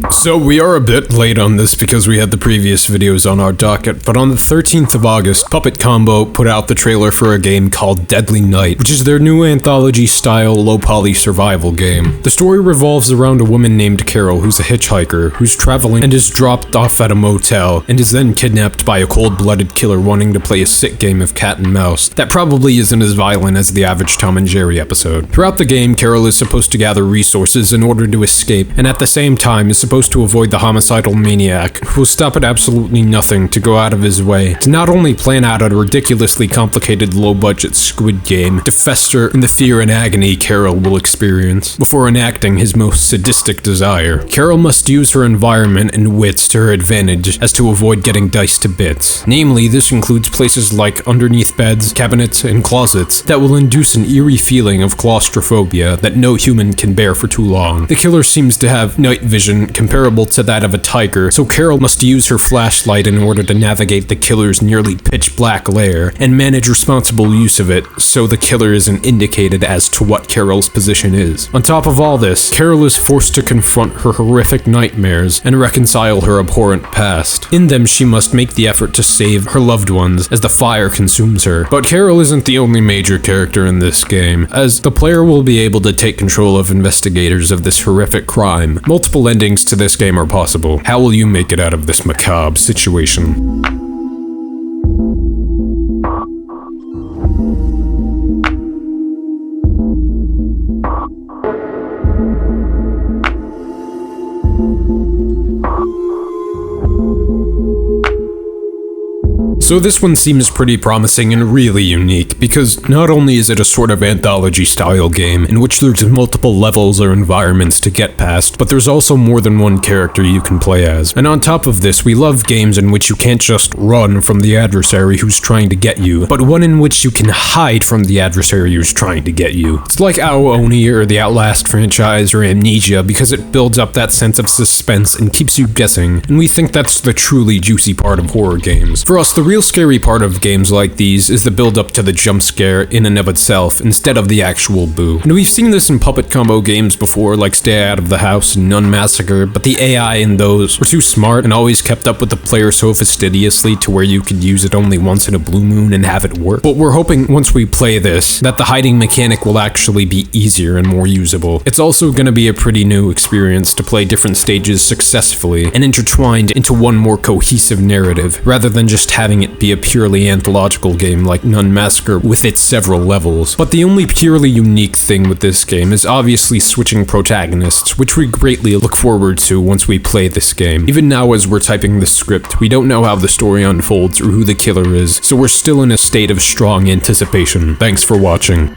So we are a bit late on this because we had the previous videos on our docket, but on the 13th of August, Puppet Combo put out the trailer for a game called Deadly Night, which is their new anthology-style low-poly survival game. The story revolves around a woman named Carol who's a hitchhiker, who's traveling and is dropped off at a motel, and is then kidnapped by a cold-blooded killer wanting to play a sick game of cat and mouse that probably isn't as violent as the average Tom and Jerry episode. Throughout the game, Carol is supposed to gather resources in order to escape, and at the same time is supposed to avoid the homicidal maniac who will stop at absolutely nothing to go out of his way to not only plan out a ridiculously complicated low-budget squid game to fester in the fear and agony Carol will experience before enacting his most sadistic desire. Carol must use her environment and wits to her advantage as to avoid getting diced to bits. Namely, this includes places like underneath beds, cabinets, and closets that will induce an eerie feeling of claustrophobia that no human can bear for too long. The killer seems to have night vision comparable to that of a tiger, so Carol must use her flashlight in order to navigate the killer's nearly pitch-black lair and manage responsible use of it so the killer isn't indicated as to what Carol's position is. On top of all this, Carol is forced to confront her horrific nightmares and reconcile her abhorrent past. In them, she must make the effort to save her loved ones as the fire consumes her. But Carol isn't the only major character in this game, as the player will be able to take control of investigators of this horrific crime. Multiple endings to this game are possible. How will you make it out of this macabre situation? So this one seems pretty promising and really unique, because not only is it a sort of anthology-style game in which there's multiple levels or environments to get past, but there's also more than one character you can play as. And on top of this, we love games in which you can't just run from the adversary who's trying to get you, but one in which you can hide from the adversary who's trying to get you. It's like Ao Oni or the Outlast franchise or Amnesia because it builds up that sense of suspense and keeps you guessing, and we think that's the truly juicy part of horror games. For us, the real scary part of games like these is the build up to the jump scare in and of itself instead of the actual boo. And we've seen this in Puppet Combo games before, like Stay Out of the House and Nun Massacre, but the AI in those were too smart and always kept up with the player so fastidiously to where you could use it only once in a blue moon and have it work. But we're hoping once we play this, that the hiding mechanic will actually be easier and more usable. It's also going to be a pretty new experience to play different stages successfully and intertwined into one more cohesive narrative, rather than just having it be a purely anthological game like Nun Massacre with its several levels. But the only purely unique thing with this game is obviously switching protagonists, which we greatly look forward to once we play this game. Even now as we're typing the script, we don't know how the story unfolds or who the killer is, so we're still in a state of strong anticipation. Thanks for watching.